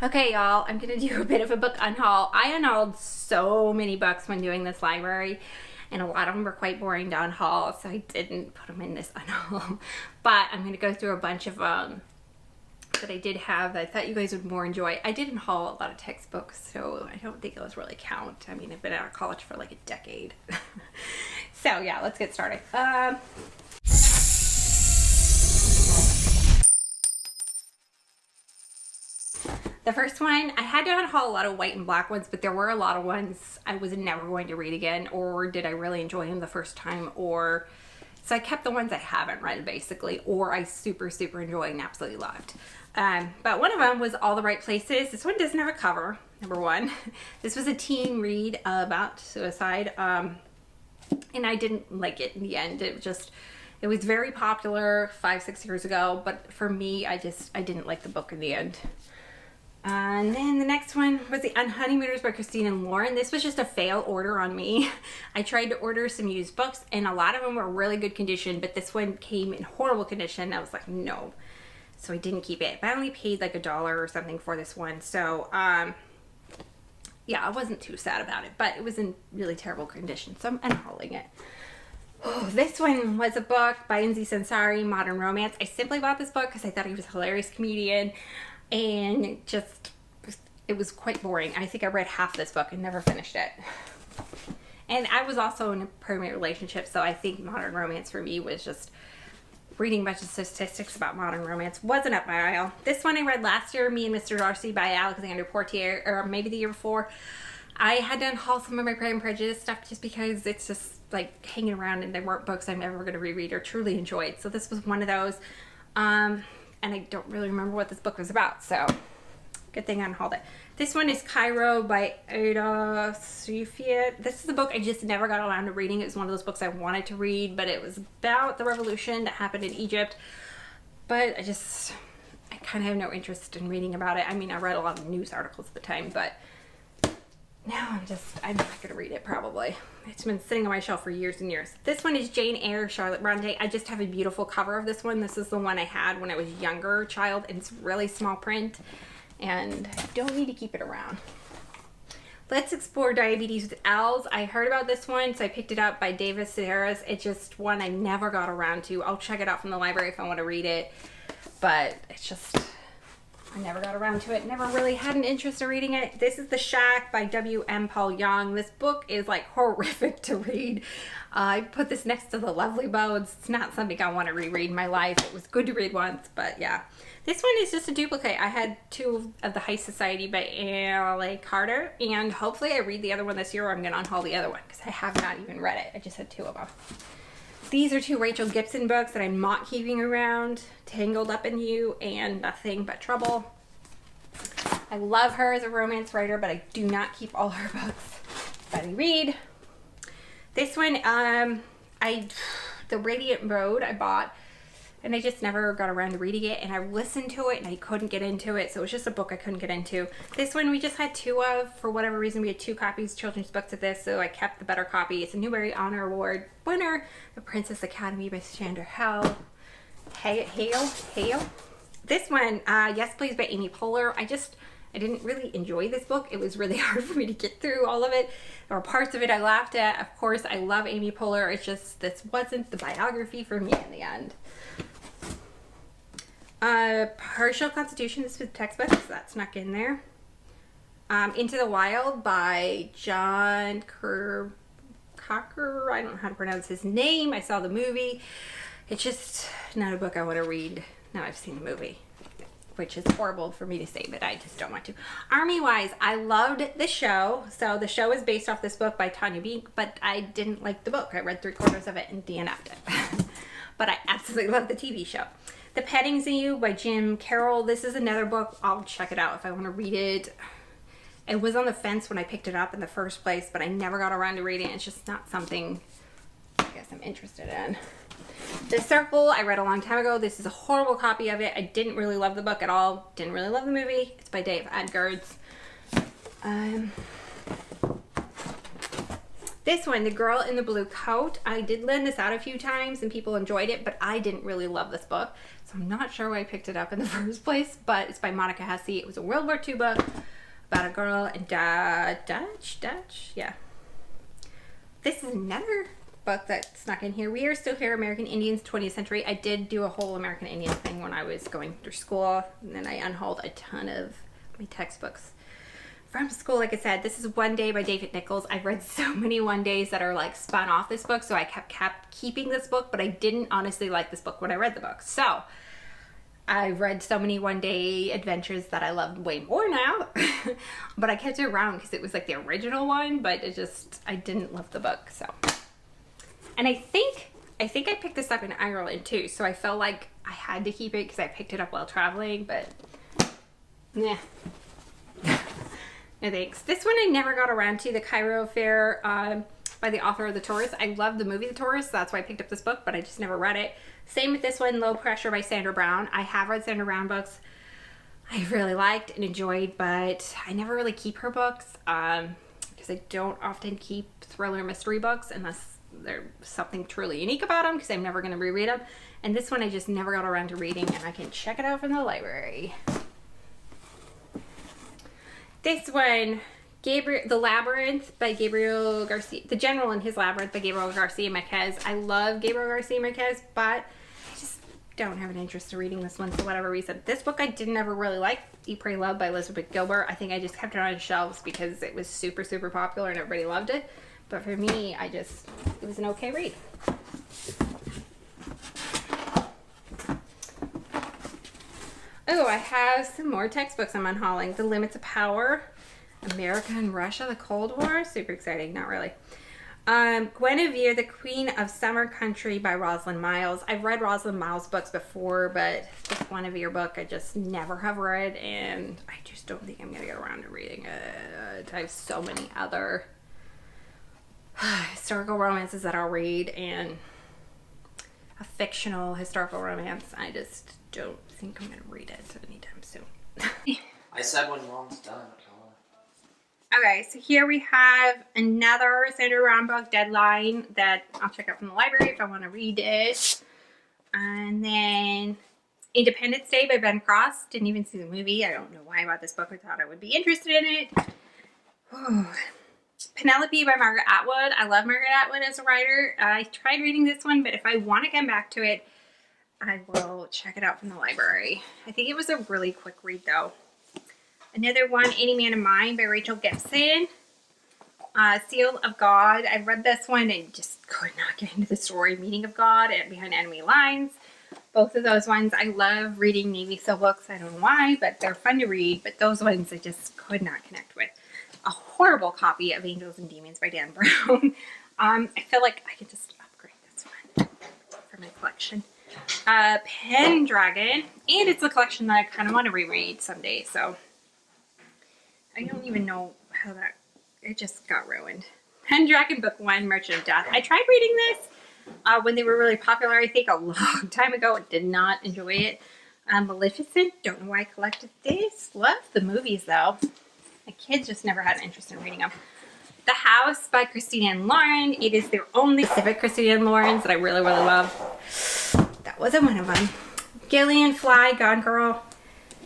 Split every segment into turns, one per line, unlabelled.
Okay, y'all, I'm gonna do a bit of a book unhaul. I unhauled so many books when doing this library, and a lot of them were quite boring to unhaul, so I didn't put them in this unhaul. But I'm gonna go through a bunch of that I did have that I thought you guys would more enjoy. I did unhaul a lot of textbooks, so I don't think those really count. I mean, I've been out of college for like a decade. So yeah, let's get started. The first one, I had to unhaul a lot of white and black ones, but there were a lot of ones I was never going to read again, or did I really enjoy them the first time, or... So I kept the ones I haven't read, basically, or I super enjoyed and absolutely loved. But one of them was All the Right Places. This one doesn't have a cover, number one. This was a teen read about suicide, and I didn't like it in the end. It was very popular 5-6 years ago, but for me, I didn't like the book in the end. And then the next one was The Unhoneymooners by Christine and Lauren. This was just a fail order on me. I tried to order some used books, and a lot of them were really good condition, but this one came in horrible condition. I was like, no. So I didn't keep it. But I only paid like $1 or something for this one. So, yeah, I wasn't too sad about it, but it was in really terrible condition. So I'm unhauling it. Oh, this one was a book by Nzi Sansari, Modern Romance. I simply bought this book because I thought he was a hilarious comedian. And it was quite boring. I think I read half this book and never finished it. And I was also in a permanent relationship, so I think modern romance for me was just reading a bunch of statistics about modern romance. Wasn't up my aisle. This one I read last year, Me and Mr. Darcy by Alexander Portier, or maybe the year before. I had to unhaul some of my Pride and Prejudice stuff just because it's just like hanging around and they weren't books I'm ever going to reread or truly enjoyed. So this was one of those. And I don't really remember what this book was about, so good thing I unhauled it. This one is Cairo by Ada Sufia. This is a book I just never got around to reading. It was one of those books I wanted to read, but it was about the revolution that happened in Egypt. But I kind of have no interest in reading about it. I mean, I read a lot of news articles at the time, but now I'm not going to read it probably. It's been sitting on my shelf for years and years. This one is Jane Eyre, Charlotte Bronte. I just have a beautiful cover of this one. This is the one I had when I was a younger child, and it's really small print, and I don't need to keep it around. Let's Explore Diabetes with Owls. I heard about this one, so I picked it up by David Sedaris. It's just one I never got around to. I'll check it out from the library if I want to read it, but it's just... I never got around to it. Never really had an interest in reading it. This is The Shack by W.M. Paul Young. This book is like horrific to read. I put this next to The Lovely Bones. It's not something I want to reread in my life. It was good to read once, but yeah. This one is just a duplicate. I had 2 of The High Society by L.A. Carter, and hopefully I read the other one this year, or I'm going to unhaul the other one because I have not even read it. I just had 2 of them. These are 2 Rachel Gibson books that I'm not keeping around. Tangled Up in You and Nothing But Trouble. I love her as a romance writer, but I do not keep all her books that I read. This one, The Radiant Road I bought, and I just never got around to reading it, and I listened to it and I couldn't get into it, so it was just a book I couldn't get into. This one we just had 2 of. For whatever reason, we had 2 copies, children's books of this, so I kept the better copy. It's a Newbery Honor Award winner, The Princess Academy by Chandra Hale. This one, Yes Please by Amy Poehler. I didn't really enjoy this book. It was really hard for me to get through all of it. There were parts of it I laughed at. Of course, I love Amy Poehler. It's just, this wasn't the biography for me in the end. Partial Constitution, this was a textbook, so that snuck in there. Into the Wild by John Cocker. I don't know how to pronounce his name. I saw the movie. It's just not a book I want to read now I've seen the movie, which is horrible for me to say, but I just don't want to. Army-wise, I loved the show. So the show is based off this book by Tanya Beek, but I didn't like the book. I read 3/4 of it and DNF'd it. But I absolutely love the TV show. The Petting Zoo by Jim Carroll. This is another book. I'll check it out if I want to read it. It was on the fence when I picked it up in the first place, but I never got around to reading it. It's just not something I guess I'm interested in. The Circle, I read a long time ago. This is a horrible copy of it. I didn't really love the book at all. Didn't really love the movie. It's by Dave Edgards. This one, The Girl in the Blue Coat. I did lend this out a few times and people enjoyed it, but I didn't really love this book. So I'm not sure why I picked it up in the first place, but it's by Monica Hesse. It was a World War II book about a girl in Dutch, yeah. This is another book that snuck in here. We Are Still Here, American Indians, 20th Century. I did do a whole American Indian thing when I was going through school, and then I unhauled a ton of my textbooks from school. Like I said, this is One Day by David Nichols. I've read so many one days that are like spun off this book, so I kept keeping this book, but I didn't honestly like this book when I read the book. So I've read so many one day adventures that I love way more now, but I kept it around because it was like the original one, but I didn't love the book. So, and I think I picked this up in Ireland too, so I felt like I had to keep it because I picked it up while traveling, but yeah. No thanks. This one I never got around to, The Cairo Affair by the author of The Tourist. I love the movie The Tourist, so that's why I picked up this book, but I just never read it. Same with this one, Low Pressure by Sandra Brown. I have read Sandra Brown books I really liked and enjoyed, but I never really keep her books because I don't often keep thriller mystery books unless there's something truly unique about them, because I'm never going to reread them. And this one I just never got around to reading, and I can check it out from the library. This one, The Labyrinth by Gabriel Garcia, The General and His Labyrinth by Gabriel Garcia Marquez. I love Gabriel Garcia Marquez, but I just don't have an interest in reading this one for whatever reason. This book I didn't ever really like, Eat, Pray, Love by Elizabeth Gilbert. I think I just kept it on shelves because it was super, super popular and everybody loved it. But for me, it was an okay read. Oh, I have some more textbooks I'm unhauling. The Limits of Power, America and Russia, the Cold War. Super exciting, not really. Guinevere, the Queen of Summer Country by Rosalind Miles. I've read Rosalind Miles books before, but this Guinevere book I just never have read, and I just don't think I'm going to get around to reading it. I have so many other historical romances that I'll read, and a fictional historical romance. I just don't think I'm going to read it anytime soon.
I said when Mom's done.
Okay, so here we have another Sandra Brown book, Deadline, that I'll check out from the library if I want to read it. And then Independence Day by Ben Cross. Didn't even see the movie. I don't know why I bought this book. I thought I would be interested in it. Ooh. Penelope by Margaret Atwood. I love Margaret Atwood as a writer. I tried reading this one, but if I want to come back to it, I will check it out from the library. I think it was a really quick read though. Another one, Any Man of Mine by Rachel Gibson. Seal of God. I read this one and just could not get into the story. Meaning of God and Behind Enemy Lines. Both of those ones, I love reading Navy SEAL books. I don't know why, but they're fun to read. But those ones I just could not connect with. A horrible copy of Angels and Demons by Dan Brown. I feel like I could just upgrade this one for my collection. Pendragon. And it's a collection that I kind of want to reread someday, so I don't even know how that, it just got ruined. Pendragon Book 1, Merchant of Death. I tried reading this when they were really popular, I think a long time ago. I did not enjoy it. Maleficent, don't know why I collected this. Love the movies though. My kids just never had an interest in reading them. The House by Christine Ann Lauren. It is their only specific Christine Ann Lauren's that I really, really love. That wasn't one of them. Gillian Fly, Gone Girl.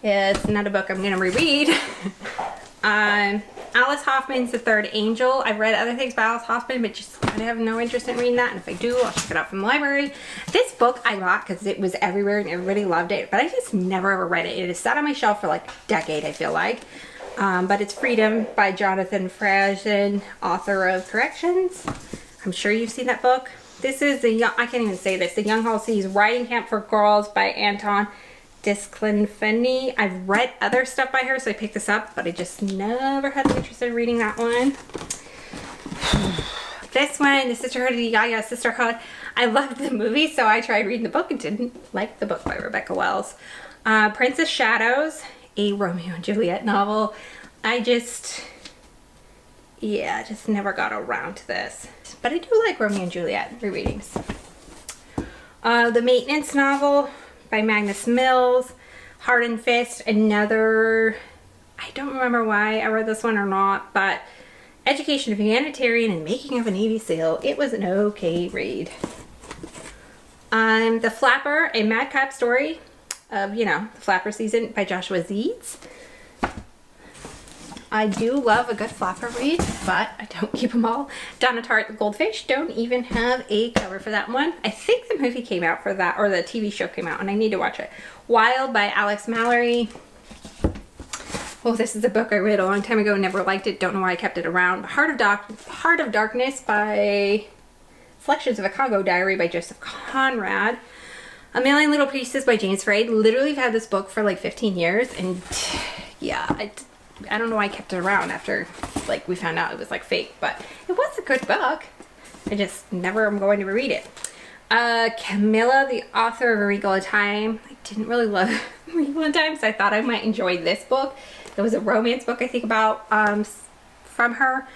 It's not a book I'm going to reread. Alice Hoffman's The Third Angel. I've read other things by Alice Hoffman, but just I have no interest in reading that. And if I do, I'll check it out from the library. This book I bought because it was everywhere and everybody loved it, but I just never ever read it. It has sat on my shelf for like a decade, I feel like. But it's Freedom by Jonathan Franzen, author of Corrections. I'm sure you've seen that book. This is I can't even say this. The Unhauling Seas Writing Camp for Girls by Anton Disclinfeni. I've read other stuff by her, so I picked this up, but I just never had an interest in reading that one. This one, The Sisterhood of the Yaya Sisterhood. I loved the movie, so I tried reading the book and didn't like the book by Rebecca Wells. Princess Shadows, a Romeo and Juliet novel. I just never got around to this. But I do like Romeo and Juliet rereadings. The Maintenance novel by Magnus Mills. Heart and Fist, another, I don't remember why I read this one or not, but Education of a Humanitarian and Making of a Navy SEAL. It was an okay read. The Flapper, a madcap story of, you know, the Flapper season by Joshua Zeitz. I do love a good Flapper read, but I don't keep them all. Donna Tartt, the Goldfish. Don't even have a cover for that one. I think the movie came out for that, or the TV show came out, and I need to watch it. Wild by Alex Mallory. Oh, this is a book I read a long time ago, never liked it, don't know why I kept it around. Heart of Darkness by Selections of a Congo Diary by Joseph Conrad. A Million Little Pieces by James Frey. Literally have had this book for like 15 years, and yeah, I don't know why I kept it around after like we found out it was like fake, but it was a good book. I just never am going to reread it. Camilla, the author of A Wrinkle in Time. I didn't really love A Wrinkle in Time, so I thought I might enjoy this book. It was a romance book, I think, about from her,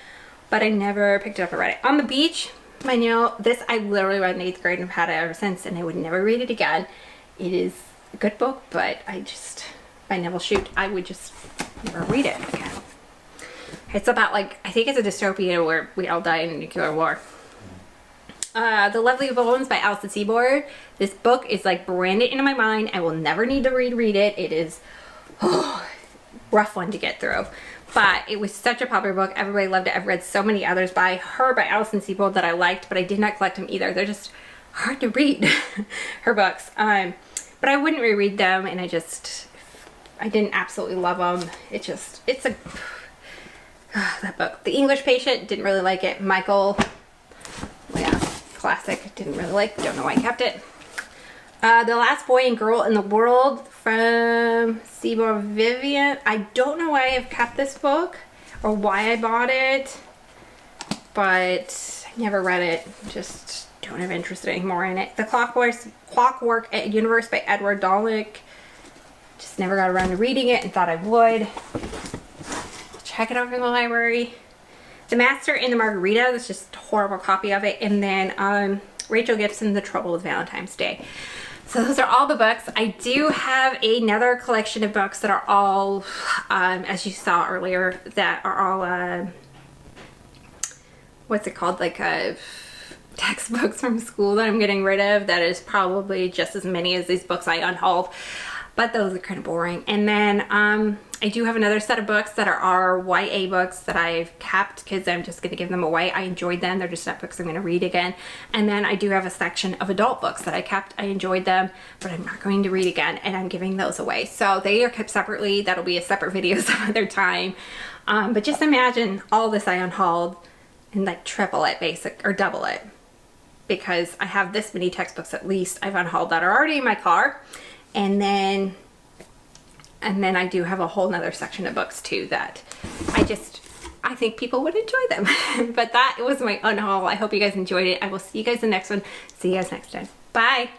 but I never picked it up or read it. On the Beach by Neil. This I literally read in 8th grade and have had it ever since, and I would never read it again. It is a good book, but by Neville Shute, I would just never read it again. It's about, like, I think it's a dystopia where we all die in a nuclear war. The Lovely Bones by Alison Seaboard. This book is like branded into my mind. I will never need to reread it. It is rough one to get through, but it was such a popular book. Everybody loved it. I've read so many others by her, by Alison Seabold, that I liked, but I did not collect them either. They're just hard to read, her books. But I wouldn't reread them, and I didn't absolutely love them. That book. The English Patient, didn't really like it. Michael, yeah, classic, didn't really like, don't know why I kept it. The Last Boy and Girl in the World from Seymour Vivian. I don't know why I've kept this book or why I bought it, but I never read it. Just don't have interest anymore in it. The Clockwork Universe by Edward Dolick. Just never got around to reading it and thought I would. Check it out from the library. The Master and the Margarita. That's just a horrible copy of it. And then Rachel Gibson, The Trouble with Valentine's Day. So those are all the books. I do have another collection of books that are all, as you saw earlier, that are all, what's it called, like textbooks from school that I'm getting rid of. That is probably just as many as these books I unhauled, but those are kind of boring. And then I do have another set of books that are YA books that I've kept because I'm just going to give them away. I enjoyed them. They're just not books I'm going to read again. And then I do have a section of adult books that I kept. I enjoyed them, but I'm not going to read again, and I'm giving those away. So they are kept separately. That'll be a separate video some other time. But just imagine all this I unhauled and like triple it, or double it, because I have this many textbooks at least I've unhauled that are already in my car. And then I do have a whole nother section of books too that I think people would enjoy them. But that was my unhaul. I hope you guys enjoyed it. I will see you guys in the next one. See you guys next time. Bye.